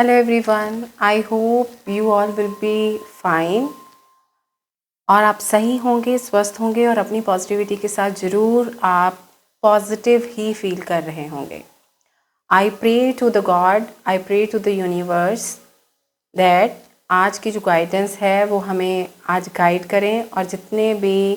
Hello everyone, I hope you all will be fine और आप सही होंगे, स्वस्थ होंगे और अपनी पॉजिटिविटी के साथ ज़रूर आप पॉजिटिव ही फील कर रहे होंगे। I pray to the god, I pray to the universe that आज की जो गाइडेंस है वो हमें आज गाइड करें और जितने भी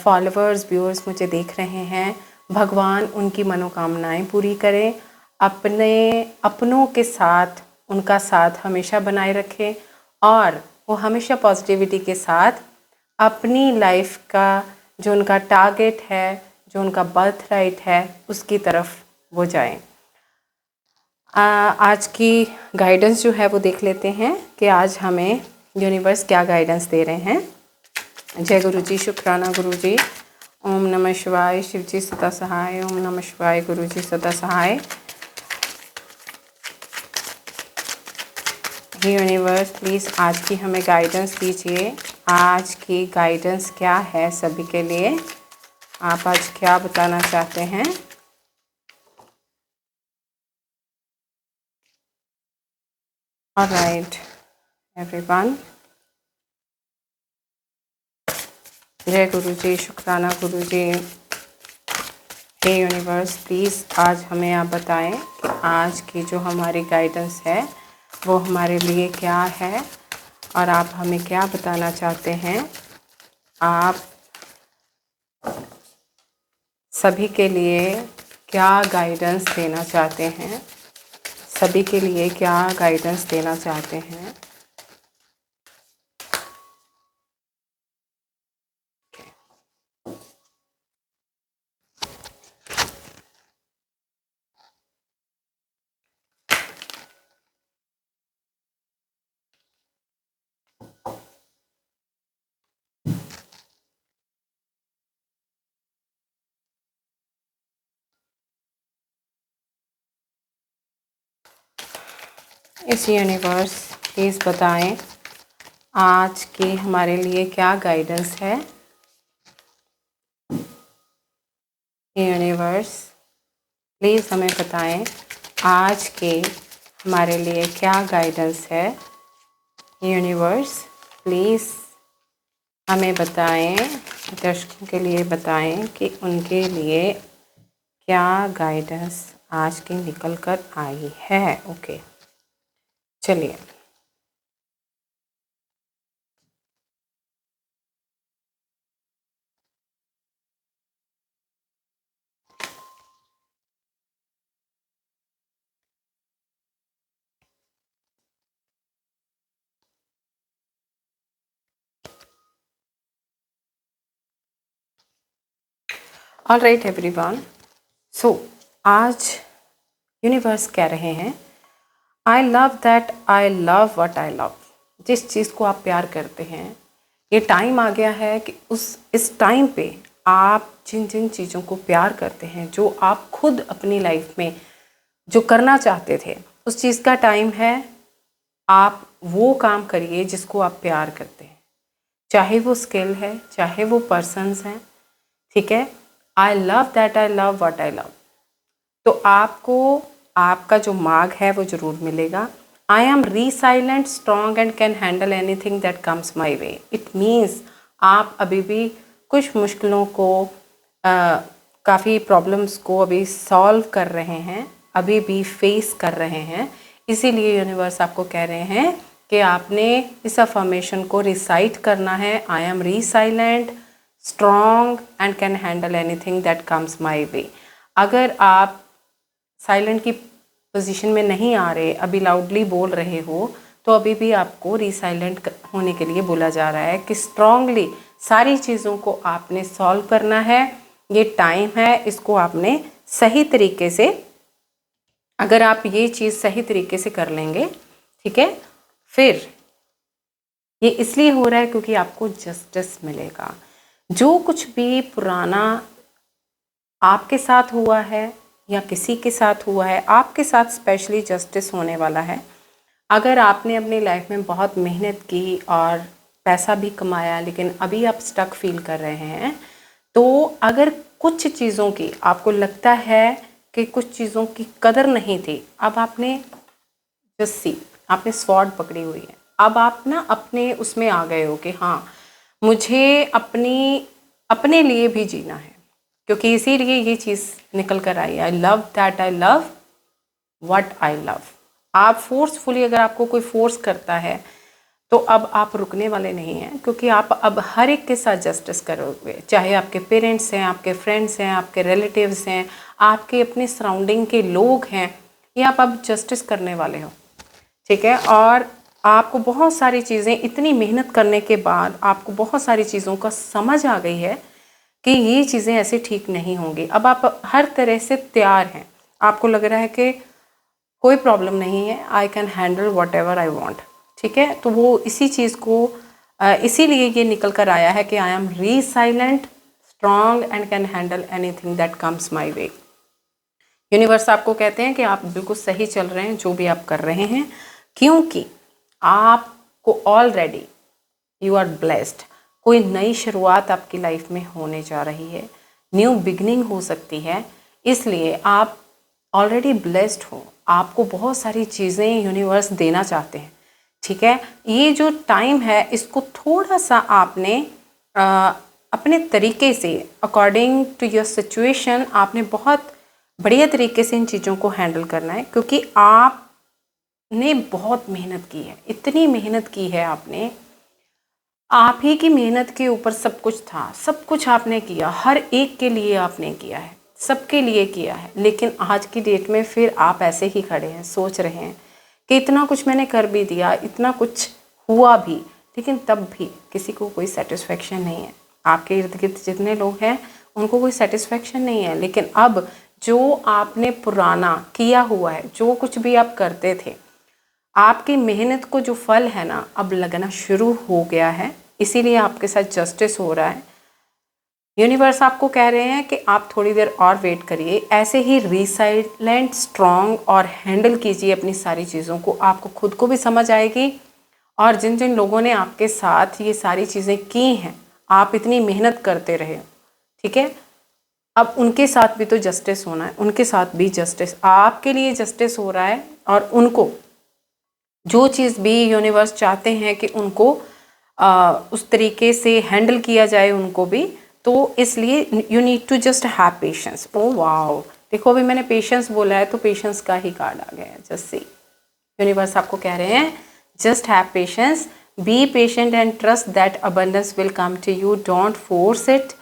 फॉलोअर्स व्यूअर्स मुझे देख रहे हैं, भगवान उनकी मनोकामनाएं पूरी करें, अपनों के साथ उनका साथ हमेशा बनाए रखें और वो हमेशा पॉजिटिविटी के साथ अपनी लाइफ का जो उनका टारगेट है, जो उनका बर्थ राइट है, उसकी तरफ वो जाएं। आज की गाइडेंस जो है वो देख लेते हैं कि आज हमें यूनिवर्स क्या गाइडेंस दे रहे हैं। जय गुरु जी, शुक्राना गुरु जी। ओम नमः शिवाय, शिव जी सदा सहाय। ओम नमः शिवाय, गुरु जी सदा सहाय। हे यूनिवर्स, प्लीज़ आज की हमें गाइडेंस दीजिए। आज की गाइडेंस क्या है सभी के लिए? आप आज क्या बताना चाहते हैं? ऑलराइट एवरीवन, जय गुरु जी, शुक्राना गुरु जी। हे यूनिवर्स, प्लीज़ आज हमें आप बताएं कि आज की जो हमारी गाइडेंस है वो हमारे लिए क्या है और आप हमें क्या बताना चाहते हैं। आप सभी के लिए क्या गाइडेंस देना चाहते हैं? सभी के लिए क्या गाइडेंस देना चाहते हैं? इस यूनिवर्स प्लीज़ बताएं आज की हमारे लिए क्या गाइडेंस है। यूनिवर्स प्लीज़ हमें बताएं आज के हमारे लिए क्या गाइडेंस है। यूनिवर्स प्लीज़ हमें बताएं, दर्शकों के लिए बताएं कि उनके लिए क्या गाइडेंस आज की निकल कर आई है। ओके, चलिए। ऑल राइट एवरीवन, सो आज यूनिवर्स कह रहे हैं आई love that I love what I love. जिस चीज़ को आप प्यार करते हैं, ये टाइम आ गया है कि इस टाइम पे आप जिन जिन चीज़ों को प्यार करते हैं, जो आप खुद अपनी लाइफ में जो करना चाहते थे, उस चीज़ का टाइम है। आप वो काम करिए जिसको आप प्यार करते हैं, चाहे वो स्किल है, चाहे वो पर्सन्स हैं, ठीक है। I love that I love what I love, तो आपको आपका जो मार्ग है वो ज़रूर मिलेगा। I am resilient, strong and can handle any thing that comes my way. It means आप अभी भी कुछ मुश्किलों को, काफ़ी प्रॉब्लम्स को अभी सॉल्व कर रहे हैं, अभी भी फेस कर रहे हैं। इसीलिए यूनिवर्स आपको कह रहे हैं कि आपने इस अफर्मेशन को रिसाइट करना है। I am resilient, strong and can handle anything that comes my way. अगर आप साइलेंट की पोजीशन में नहीं आ रहे, अभी लाउडली बोल रहे हो, तो अभी भी आपको रीसाइलेंट होने के लिए बोला जा रहा है कि स्ट्रांगली सारी चीज़ों को आपने सॉल्व करना है। ये टाइम है, इसको आपने सही तरीके से, अगर आप ये चीज़ सही तरीके से कर लेंगे, ठीक है, फिर ये इसलिए हो रहा है क्योंकि आपको जस्टिस मिलेगा। जो कुछ भी पुराना आपके साथ हुआ है या किसी के साथ हुआ है, आपके साथ स्पेशली जस्टिस होने वाला है। अगर आपने अपनी लाइफ में बहुत मेहनत की और पैसा भी कमाया, लेकिन अभी आप स्टक फील कर रहे हैं, तो अगर कुछ चीज़ों की आपको लगता है कि कुछ चीज़ों की कदर नहीं थी, अब आपने जस्ट सी, आपने स्वॉर्ड पकड़ी हुई है। अब आप ना अपने उसमें आ गए हो कि हाँ मुझे अपने लिए भी जीना है, क्योंकि इसीलिए ये चीज़ निकल कर आई। I love that I love what I love. आप फोर्सफुली, अगर आपको कोई फोर्स करता है तो अब आप रुकने वाले नहीं हैं, क्योंकि आप अब हर एक के साथ जस्टिस करोगे, चाहे आपके पेरेंट्स हैं, आपके फ्रेंड्स हैं, आपके रिलेटिव्स हैं, आपके अपने सराउंडिंग के लोग हैं, ये आप अब जस्टिस करने वाले हो, ठीक है। और आपको बहुत सारी चीज़ें, इतनी मेहनत करने के बाद आपको बहुत सारी चीज़ों का समझ आ गई है कि ये चीज़ें ऐसे ठीक नहीं होंगी। अब आप हर तरह से तैयार हैं, आपको लग रहा है कि कोई प्रॉब्लम नहीं है, I can handle what ever I want, ठीक है। तो वो इसी चीज़ को इसीलिए ये निकल कर आया है कि I am resilient, strong and can handle anything that comes my way. Universe आपको कहते हैं कि आप बिल्कुल सही चल रहे हैं जो भी आप कर रहे हैं, क्योंकि आपको ऑलरेडी यू आर ब्लेस्ड। कोई नई शुरुआत आपकी लाइफ में होने जा रही है, न्यू बिगनिंग हो सकती है, इसलिए आप ऑलरेडी ब्लेस्ड हो। आपको बहुत सारी चीज़ें यूनिवर्स देना चाहते हैं, ठीक है। ये जो टाइम है इसको थोड़ा सा आपने अपने तरीके से, अकॉर्डिंग टू योर सिचुएशन, आपने बहुत बढ़िया तरीके से इन चीज़ों को हैंडल करना है, क्योंकि आपने बहुत मेहनत की है, इतनी मेहनत की है आपने, आप ही की मेहनत के ऊपर सब कुछ था, सब कुछ आपने किया, हर एक के लिए आपने किया है, सबके लिए किया है। लेकिन आज की डेट में फिर आप ऐसे ही खड़े हैं, सोच रहे हैं कि इतना कुछ मैंने कर भी दिया, इतना कुछ हुआ भी, लेकिन तब भी किसी को कोई सेटिस्फेक्शन नहीं है। आपके इर्द गिर्द जितने लोग हैं उनको कोई सेटिस्फेक्शन नहीं है। लेकिन अब जो आपने पुराना किया हुआ है, जो कुछ भी आप करते थे, आपकी मेहनत को जो फल है ना अब लगना शुरू हो गया है, इसीलिए आपके साथ जस्टिस हो रहा है। यूनिवर्स आपको कह रहे हैं कि आप थोड़ी देर और वेट करिए, ऐसे ही रिसाइलेंट, स्ट्रॉन्ग और हैंडल कीजिए अपनी सारी चीज़ों को, आपको खुद को भी समझ आएगी। और जिन जिन लोगों ने आपके साथ ये सारी चीज़ें की हैं, आप इतनी मेहनत करते रहे, ठीक है, अब उनके साथ भी तो जस्टिस होना है, उनके साथ भी जस्टिस, आपके लिए जस्टिस हो रहा है। और उनको जो चीज़ भी यूनिवर्स चाहते हैं कि उनको उस तरीके से हैंडल किया जाए उनको भी, तो इसलिए you need to just have patience. Oh wow, देखो अभी मैंने पेशेंस बोला है तो पेशेंस का ही कार्ड आ गया है। जस्ट सी, यूनिवर्स आपको कह रहे हैं just have patience, be patient and trust that abundance will come to you, don't force it,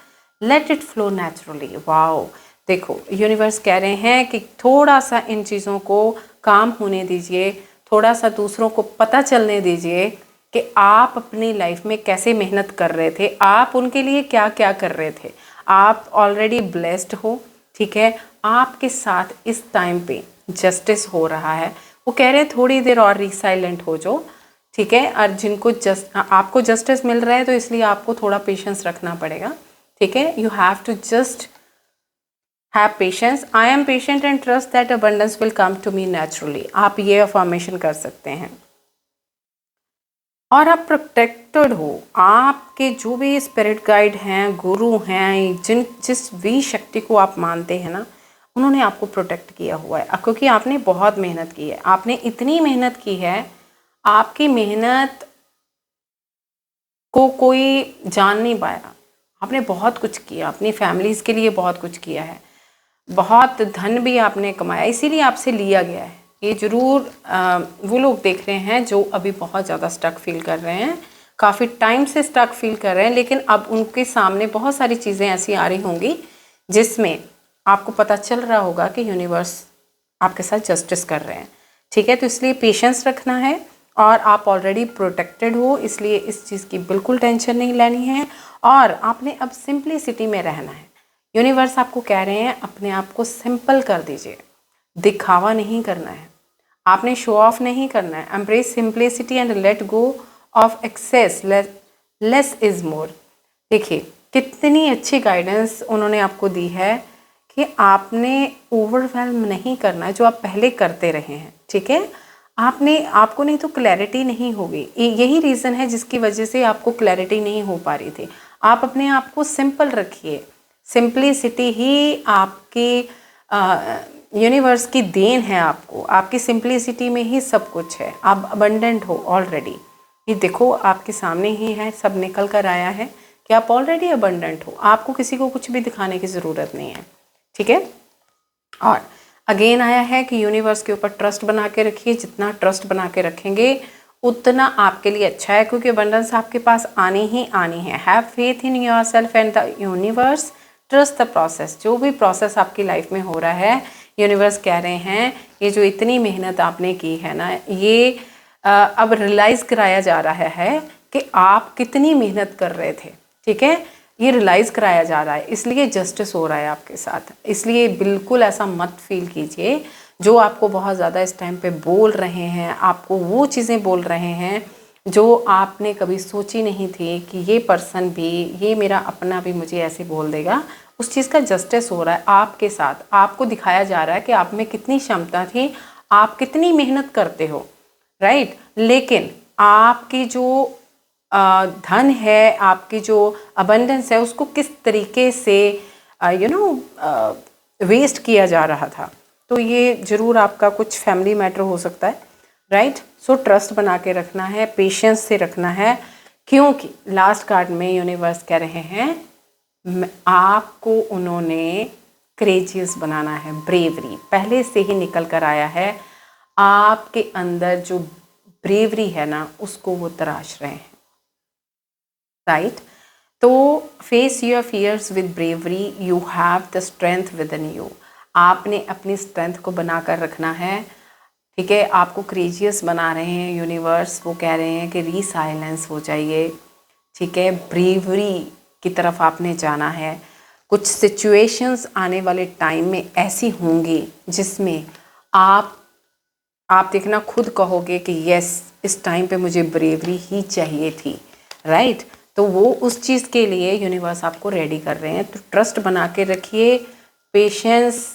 let it flow naturally. Wow, देखो यूनिवर्स कह रहे हैं कि थोड़ा सा इन चीज़ों को काम होने दीजिए, थोड़ा सा दूसरों को पता चलने दीजिए कि आप अपनी लाइफ में कैसे मेहनत कर रहे थे, आप उनके लिए क्या क्या कर रहे थे। आप ऑलरेडी ब्लेस्ड हो, ठीक है, आपके साथ इस टाइम पे जस्टिस हो रहा है। वो कह रहे हैं थोड़ी देर और रिसाइलेंट हो जाओ, ठीक है। और जिनको आपको जस्टिस मिल रहा है तो इसलिए आपको थोड़ा पेशेंस रखना पड़ेगा, ठीक है। You have to just have patience, I am patient and trust that abundance will come to me naturally. आप ये अफर्मेशन कर सकते हैं। और आप प्रोटेक्टेड हो, आपके जो भी स्पिरिट गाइड हैं, गुरु हैं, जिस भी शक्ति को आप मानते हैं ना, उन्होंने आपको प्रोटेक्ट किया हुआ है, क्योंकि आपने बहुत मेहनत की है। आपने इतनी मेहनत की है, आपकी मेहनत को कोई जान नहीं पाया। आपने बहुत कुछ किया, अपनी फैमिलीज़ के लिए बहुत कुछ किया है, बहुत धन भी आपने कमाया, इसीलिए आपसे लिया गया है। ये ज़रूर वो लोग देख रहे हैं जो अभी बहुत ज़्यादा स्टक फील कर रहे हैं, काफ़ी टाइम से स्टक फील कर रहे हैं, लेकिन अब उनके सामने बहुत सारी चीज़ें ऐसी आ रही होंगी जिसमें आपको पता चल रहा होगा कि यूनिवर्स आपके साथ जस्टिस कर रहे हैं, ठीक है। तो इसलिए पेशेंस रखना है, और आप ऑलरेडी प्रोटेक्टेड हो, इसलिए इस चीज़ की बिल्कुल टेंशन नहीं लेनी है। और आपने अब सिंपलिसिटी में रहना है। यूनिवर्स आपको कह रहे हैं अपने आप को सिंपल कर दीजिए, दिखावा नहीं करना है, आपने शो ऑफ नहीं करना है। Embrace simplicity and let go of excess, less is more. देखिए कितनी अच्छी गाइडेंस उन्होंने आपको दी है कि आपने ओवरवेल्म नहीं करना है जो आप पहले करते रहे हैं, ठीक है। आपको नहीं तो क्लैरिटी नहीं होगी, यही रीज़न है जिसकी वजह से आपको क्लैरिटी नहीं हो पा रही थी। आप अपने आप को सिंपल रखिए, सिंपलिसिटी ही आपकी यूनिवर्स की देन है आपको, आपकी सिंप्लिसिटी में ही सब कुछ है। आप अबंडेंट हो ऑलरेडी। ये देखो आपके सामने ही है, सब निकल कर आया है कि आप ऑलरेडी अबंडेंट हो। आपको किसी को कुछ भी दिखाने की ज़रूरत नहीं है, ठीक है। और अगेन आया है कि यूनिवर्स के ऊपर ट्रस्ट बना के रखिए। जितना ट्रस्ट बना के रखेंगे उतना आपके लिए अच्छा है, क्योंकि अबंडेंस आपके पास आनी ही आनी है। Have faith in your self and the universe, trust the process. जो भी प्रोसेस आपकी लाइफ में हो रहा है, यूनिवर्स कह रहे हैं ये जो इतनी मेहनत आपने की है ना, ये अब रियलाइज़ कराया जा रहा है कि आप कितनी मेहनत कर रहे थे, ठीक है। ये रियलाइज़ कराया जा रहा है, इसलिए जस्टिस हो रहा है आपके साथ। इसलिए बिल्कुल ऐसा मत फील कीजिए। जो आपको बहुत ज़्यादा इस टाइम पे बोल रहे हैं, आपको वो चीज़ें बोल रहे हैं जो आपने कभी सोची नहीं थी कि ये पर्सन भी, ये मेरा अपना भी मुझे ऐसे बोल देगा, उस चीज़ का जस्टिस हो रहा है आपके साथ। आपको दिखाया जा रहा है कि आप में कितनी क्षमता थी, आप कितनी मेहनत करते हो, राइट। लेकिन आपकी जो धन है, आपकी जो अबंडेंस है, उसको किस तरीके से वेस्ट किया जा रहा था। तो ये ज़रूर आपका कुछ फैमिली मैटर हो सकता है, राइट। सो ट्रस्ट बना के रखना है, पेशेंस से रखना है, क्योंकि लास्ट कार्ड में यूनिवर्स कह रहे हैं आपको उन्होंने करेजियस बनाना है। ब्रेवरी पहले से ही निकल कर आया है। आपके अंदर जो ब्रेवरी है ना, उसको वो तराश रहे हैं, राइट। तो face your fears with bravery, you have the strength within you. आपने अपनी स्ट्रेंथ को बनाकर रखना है, ठीक है। आपको करेजियस बना रहे हैं यूनिवर्स। वो कह रहे हैं कि रीसाइलेंस हो जाइए, ठीक है। ब्रेवरी की तरफ आपने जाना है। कुछ सिचुएशंस आने वाले टाइम में ऐसी होंगी जिसमें आप देखना खुद कहोगे कि यस, इस टाइम पे मुझे ब्रेवरी ही चाहिए थी, राइट। तो वो उस चीज़ के लिए यूनिवर्स आपको रेडी कर रहे हैं। तो ट्रस्ट बना के रखिए, पेशेंस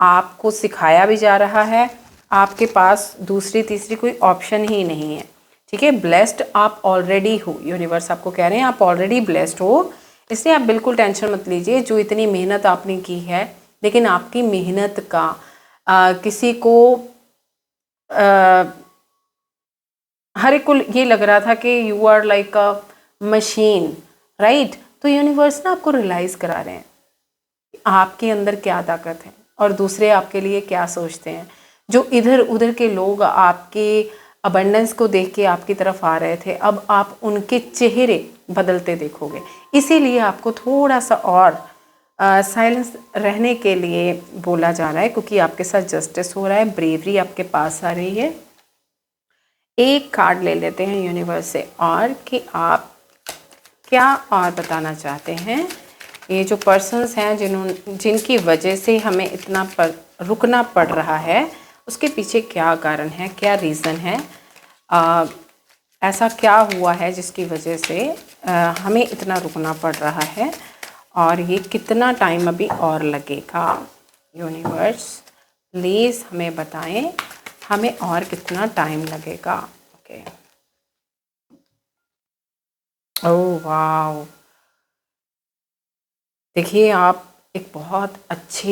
आपको सिखाया भी जा रहा है। आपके पास दूसरी तीसरी कोई ऑप्शन ही नहीं है, ठीक है। ब्लेस्ड आप ऑलरेडी हो, यूनिवर्स आपको कह रहे हैं आप ऑलरेडी ब्लेस्ड हो, इसलिए आप बिल्कुल टेंशन मत लीजिए। जो इतनी मेहनत आपने की है, लेकिन आपकी मेहनत का किसी को हर एक को ये लग रहा था कि you are like a machine, right. तो यूनिवर्स ना आपको रियलाइज़ करा रहे हैं आपके अंदर क्या ताकत है और दूसरे आपके लिए क्या सोचते हैं। जो इधर उधर के लोग आपके अबंडेंस को देख के आपकी तरफ आ रहे थे, अब आप उनके चेहरे बदलते देखोगे। इसीलिए आपको थोड़ा सा और साइलेंस रहने के लिए बोला जा रहा है, क्योंकि आपके साथ जस्टिस हो रहा है, ब्रेवरी आपके पास आ रही है। एक कार्ड ले लेते हैं यूनिवर्स से और कि आप क्या और बताना चाहते हैं। ये जो पर्सन्स हैं जिनकी वजह से हमें इतना रुकना पड़ रहा है, उसके पीछे क्या कारण है, क्या रीज़न है, ऐसा क्या हुआ है जिसकी वजह से हमें इतना रुकना पड़ रहा है, और ये कितना टाइम अभी और लगेगा। यूनिवर्स प्लीज़ हमें बताएं, हमें और कितना टाइम लगेगा। ओके, ओह वाह, देखिए आप एक बहुत अच्छे